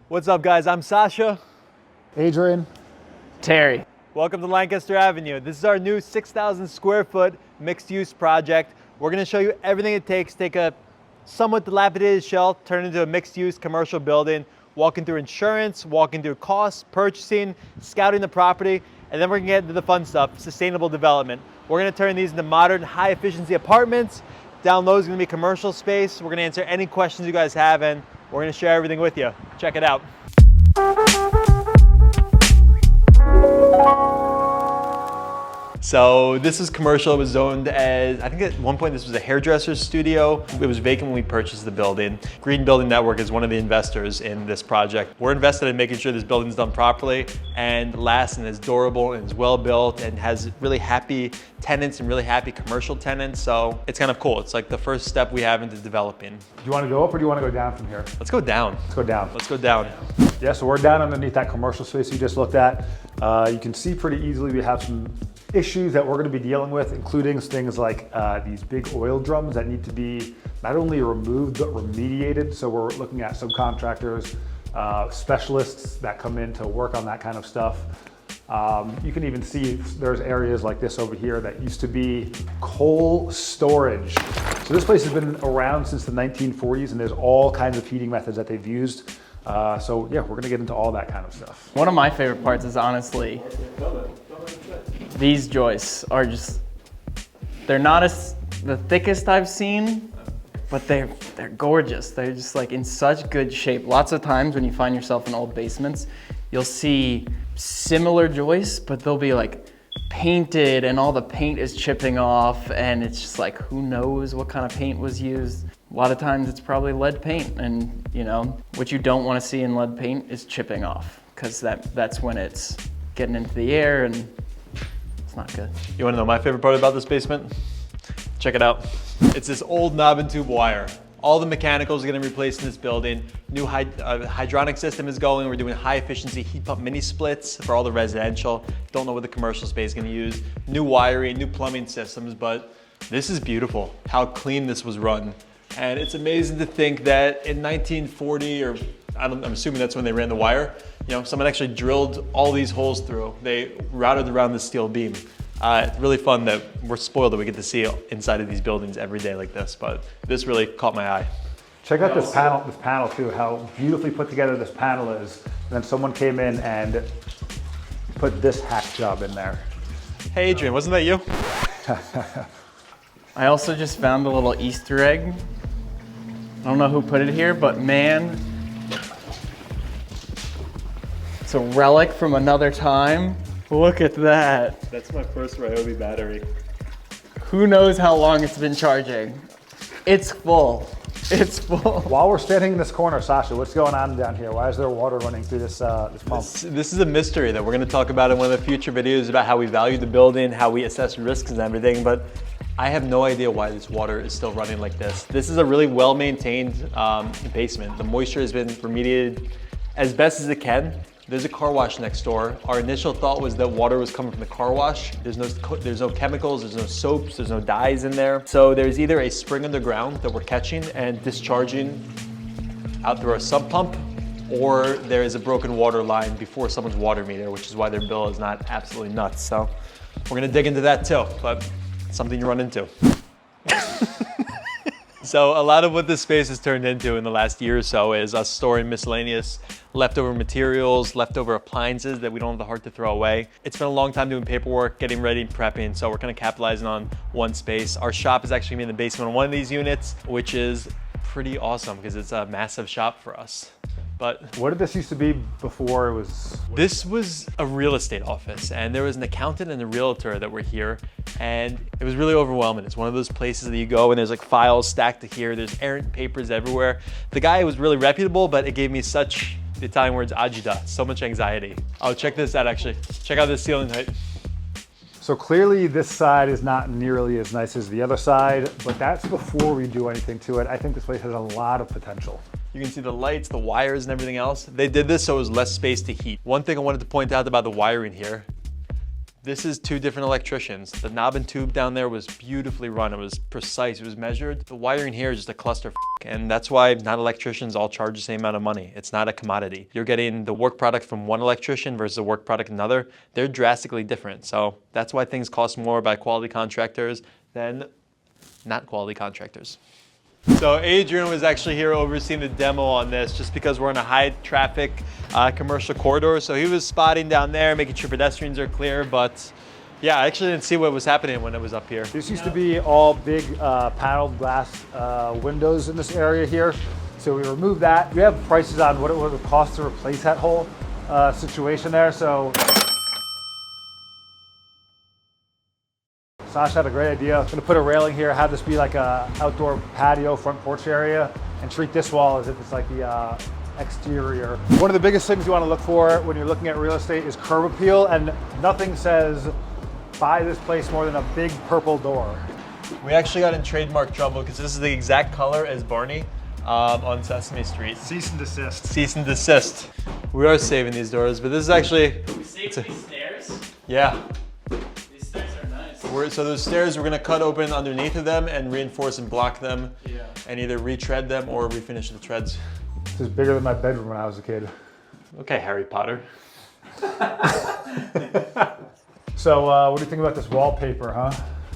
What's up, guys? I'm Sasha. Adrian. Terry. Welcome to Lancaster Avenue. This is our new 6,000 square foot mixed use project. We're gonna show you everything it takes to take a somewhat dilapidated shell, turn it into a mixed use commercial building, walking through insurance, walking through costs, purchasing, scouting the property, and then we're gonna get into the fun stuff, sustainable development. We're gonna turn these into modern, high efficiency apartments. Down low is gonna be commercial space. We're gonna answer any questions you guys have, and we're gonna share everything with you. Check it out. So this is commercial. It was zoned as, I think at one point this was a hairdresser's studio. It was vacant when we purchased the building. Green Building Network is one of the investors in this project. We're invested in making sure this building's done properly and lasts and is durable and is well built and has really happy tenants and really happy commercial tenants. So it's kind of cool. It's like the first step we have into developing. Do you want to go up or do you want to go down from here? Let's go down. Let's go down. Let's go down. Yeah, so we're down underneath that commercial space you just looked at. You can see pretty easily we have some issues that we're going to be dealing with, including things like these big oil drums that need to be not only removed but remediated. So we're looking at subcontractors, specialists that come in to work on that kind of stuff. You can even see there's areas like this over here that used to be coal storage. So this place has been around since the 1940s and there's all kinds of heating methods that they've used. So yeah, we're gonna get into all that kind of stuff. One of my favorite parts is honestly, these joists are just, they're not the thickest I've seen, but they're gorgeous. They're just like in such good shape. Lots of times when you find yourself in old basements, you'll see similar joists, but they'll be like painted and all the paint is chipping off and it's just like, who knows what kind of paint was used. A lot of times it's probably lead paint, and you know, what you don't want to see in lead paint is chipping off, because that's when it's getting into the air and it's not good. You want to know my favorite part about this basement? Check it out. It's this old knob and tube wire. All the mechanicals are getting replaced in this building. New hydronic system is going. We're doing high efficiency heat pump mini splits for all the residential. Don't know what the commercial space is going to use. New wiring, new plumbing systems, but this is beautiful, how clean this was run. And it's amazing to think that in 1940, or I'm assuming that's when they ran the wire, you know, someone actually drilled all these holes through. They routed around the steel beam. It's really fun that we're spoiled that we get to see inside of these buildings every day like this, but this really caught my eye. Check out this panel too, how beautifully put together this panel is. And then someone came in and put this hack job in there. Hey Adrian, wasn't that you? I also just found a little Easter egg. I don't know who put it here, but man, it's a relic from another time. Look at that. That's my first Ryobi battery. Who knows how long it's been charging? It's full. It's full. While we're standing in this corner, Sasha, what's going on down here? Why is there water running through this pump? This is a mystery that we're going to talk about in one of the future videos about how we value the building, how we assess risks and everything, but I have no idea why this water is still running like this. This is a really well-maintained basement. The moisture has been remediated as best as it can. There's a car wash next door. Our initial thought was that water was coming from the car wash. There's no chemicals, there's no soaps, there's no dyes in there. So there's either a spring underground that we're catching and discharging out through our sump pump, or there is a broken water line before someone's water meter, which is why their bill is not absolutely nuts. So we're gonna dig into that too, but it's something you run into. So a lot of what this space has turned into in the last year or so is us storing miscellaneous leftover materials, leftover appliances that we don't have the heart to throw away. It's been a long time doing paperwork, getting ready, prepping, so we're kind of capitalizing on one space. Our shop is actually in the basement of one of these units, which is pretty awesome because it's a massive shop for us. But what did this used to be before it was? This was a real estate office, and there was an accountant and a realtor that were here, and it was really overwhelming. It's one of those places that you go and there's like files stacked to here, there's errant papers everywhere. The guy was really reputable, but it gave me such, the Italian words agita, so much anxiety. Oh, check this out actually. Check out this ceiling height. So clearly this side is not nearly as nice as the other side, but that's before we do anything to it. I think this place has a lot of potential. You can see the lights, the wires, and everything else. They did this so it was less space to heat. One thing I wanted to point out about the wiring here, This is 2 different electricians. The knob and tube down there was beautifully run. It was precise, it was measured. The wiring here is just a cluster, and that's why not electricians all charge the same amount of money. It's not a commodity. You're getting the work product from one electrician versus the work product another. They're drastically different. So that's why things cost more by quality contractors than not quality contractors. So Adrian was actually here overseeing the demo on this just because we're in a high traffic commercial corridor. So he was spotting down there, making sure pedestrians are clear. But yeah, I actually didn't see what was happening when it was up here. This used to be all big paneled glass windows in this area here. So we removed that. We have prices on what it would cost to replace that whole situation there. So Sasha had a great idea. I'm gonna put a railing here, have this be like a outdoor patio, front porch area, and treat this wall as if it's like the exterior. One of the biggest things you wanna look for when you're looking at real estate is curb appeal, and nothing says buy this place more than a big purple door. We actually got in trademark trouble because this is the exact color as Barney on Sesame Street. Cease and desist. Cease and desist. We are saving these doors, but this is actually... We saved these stairs? Yeah. Nice. So those stairs, we're gonna cut open underneath of them and reinforce and block them, and either retread them or refinish the treads. This is bigger than my bedroom when I was a kid. Okay, Harry Potter. So what do you think about this wallpaper, huh?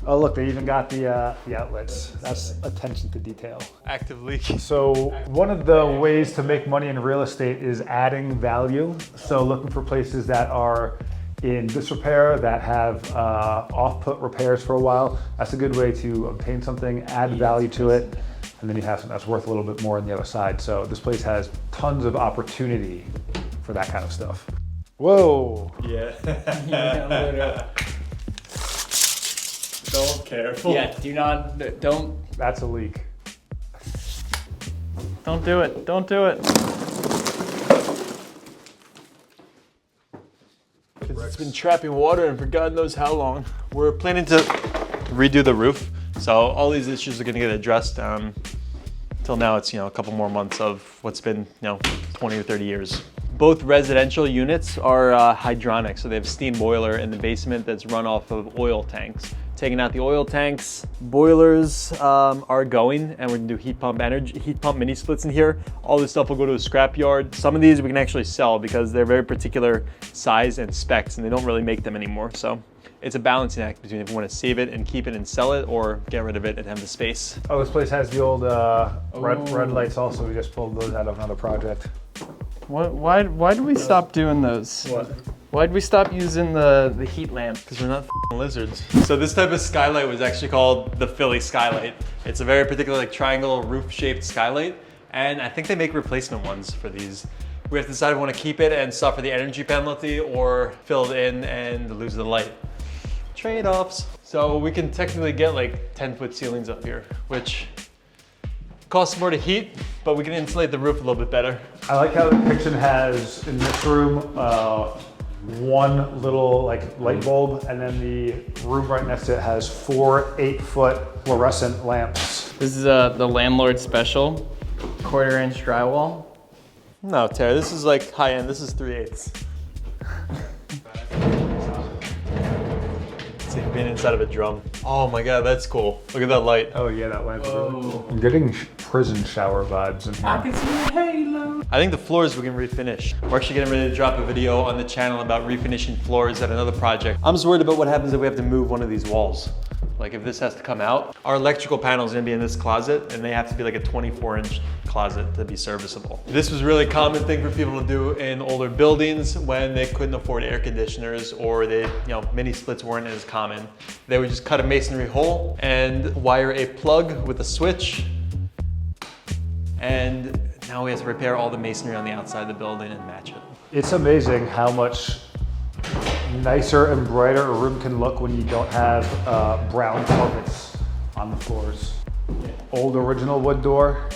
Oh look, they even got the outlets. That's attention to detail. Active leak. So one of the ways to make money in real estate is adding value. So looking for places that are in disrepair, that have off-put repairs for a while. That's a good way to obtain something, add value to it, and then you have something that's worth a little bit more on the other side. So this place has tons of opportunity for that kind of stuff. Whoa. Yeah. Don't careful. Yeah, don't. That's a leak. Don't do it. Don't do it. It's been trapping water and for God knows how long. We're planning to redo the roof. So all these issues are gonna get addressed. Till now it's, a couple more months of what's been, 20 or 30 years. Both residential units are hydronic, so they have steam boiler in the basement that's run off of oil tanks. Taking out the oil tanks, boilers are going, and we're gonna do heat pump mini splits in here. All this stuff will go to a scrap yard. Some of these we can actually sell because they're very particular size and specs, and they don't really make them anymore. So it's a balancing act between if you want to save it and keep it and sell it, or get rid of it and have the space. Oh, this place has the old red lights also. We just pulled those out of another project. Why did we stop doing those? What? Why did we stop using the heat lamp? Because we're not lizards. So this type of skylight was actually called the Philly skylight. It's a very particular triangle roof-shaped skylight, and I think they make replacement ones for these. We have to decide if we want to keep it and suffer the energy penalty or fill it in and lose the light. Trade-offs. So we can technically get like 10-foot ceilings up here, which costs more to heat, but we can insulate the roof a little bit better. I like how the kitchen has, in this room, one little light bulb, and then the room right next to it has 4 8-foot fluorescent lamps. This is the landlord special, 1/4 inch drywall. No, Tara, this is like high end. This is 3/8. It's like being inside of a drum. Oh my God, that's cool. Look at that light. Oh yeah, that lamp's really cool. I'm getting prison shower vibes in here. I can see the halo. I think the floors we can refinish. We're actually getting ready to drop a video on the channel about refinishing floors at another project. I'm just worried about what happens if we have to move one of these walls. Like if this has to come out. Our electrical panel is gonna be in this closet, and they have to be like a 24-inch closet to be serviceable. This was a really common thing for people to do in older buildings when they couldn't afford air conditioners, or they, mini splits weren't as common. They would just cut a masonry hole and wire a plug with a switch, and now we have to repair all the masonry on the outside of the building and match it. It's amazing how much nicer and brighter a room can look when you don't have brown carpets on the floors. Old original wood door.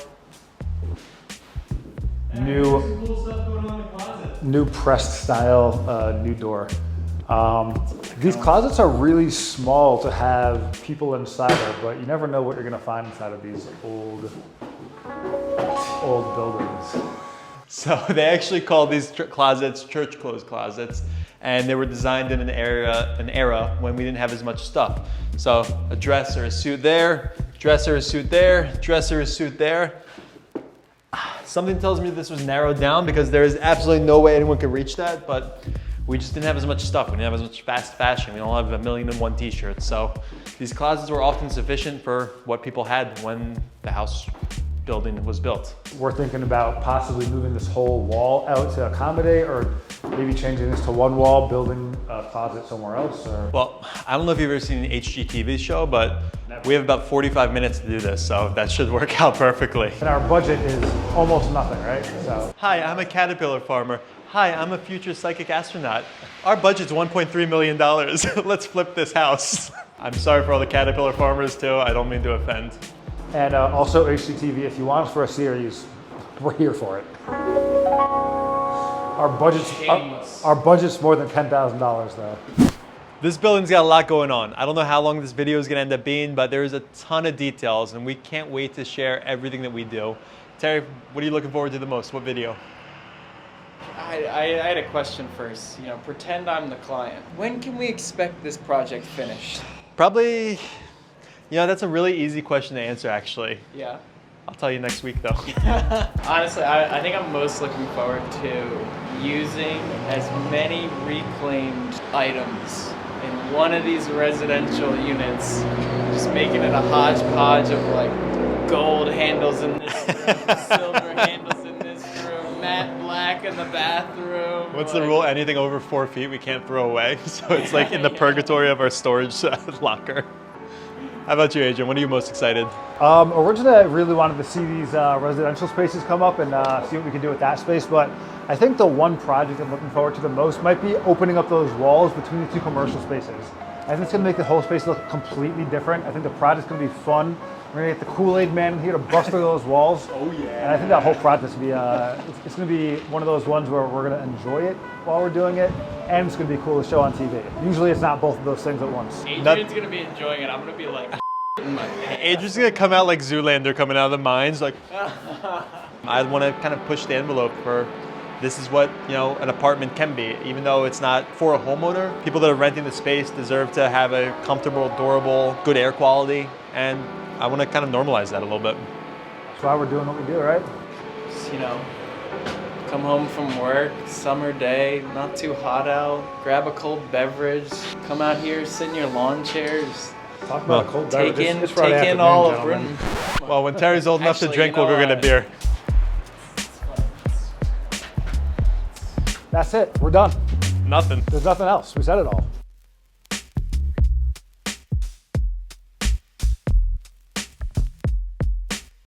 New pressed style new door. These closets are really small to have people inside of, but you never know what you're gonna find inside of these old buildings. So they actually call these closets church clothes closets. and they were designed in an era when we didn't have as much stuff. So a dresser, a suit there, dresser, a suit there, dresser, a suit there. Something tells me this was narrowed down because there is absolutely no way anyone could reach that, but we just didn't have as much stuff. We didn't have as much fast fashion. We don't have 1,000,001 t-shirts. So these closets were often sufficient for what people had when the house building was built. We're thinking about possibly moving this whole wall out to accommodate, or maybe changing this to one wall, building a closet somewhere else. Or... Well, I don't know if you've ever seen an HGTV show, but we have about 45 minutes to do this, so that should work out perfectly. And our budget is almost nothing, right? So. Hi, I'm a caterpillar farmer. Hi, I'm a future psychic astronaut. Our budget's $1.3 million. Let's flip this house. I'm sorry for all the caterpillar farmers too. I don't mean to offend. And also HGTV, if you want us for a series, we're here for it. Our budget's more than $10,000 though. This building's got a lot going on. I don't know how long this video is gonna end up being, but there's a ton of details and we can't wait to share everything that we do. Terry, what are you looking forward to the most? What video? I had a question first. You know, pretend I'm the client. When can we expect this project finished? Probably, that's a really easy question to answer actually. Yeah. I'll tell you next week though. Honestly, I think I'm most looking forward to using as many reclaimed items in one of these residential units, just making it a hodgepodge of like gold handles in this room, silver handles in this room, matte black in the bathroom. What's the rule? Anything over 4 feet we can't throw away. So it's like in the purgatory of our storage locker. How about you, Adrian? What are you most excited? Originally, I really wanted to see these residential spaces come up and see what we can do with that space. But I think the one project I'm looking forward to the most might be opening up those walls between the two commercial spaces. I think it's going to make the whole space look completely different. I think the project's going to be fun. We're going to get the Kool-Aid man in here to bust through those walls. Oh yeah. And I think that whole project's going to be, it's going to be one of those ones where we're going to enjoy it while we're doing it. And it's going to be cool to show on TV. Usually it's not both of those things at once. Adrian's going to be enjoying it. I'm going to be like, in my pants. Adrian's going to come out like Zoolander coming out of the mines. Like, I want to kind of push the envelope for this is what, an apartment can be. Even though it's not for a homeowner, people that are renting the space deserve to have a comfortable, durable, good air quality. And I want to kind of normalize that a little bit. That's why we're doing what we do, right? Just, come home from work, summer day, not too hot out, grab a cold beverage, come out here, sit in your lawn chairs. Talk about a cold beverage. Take in all of Britain. Well, when Terry's old enough to drink, we'll go get a beer. That's it. We're done. Nothing. There's nothing else. We said it all.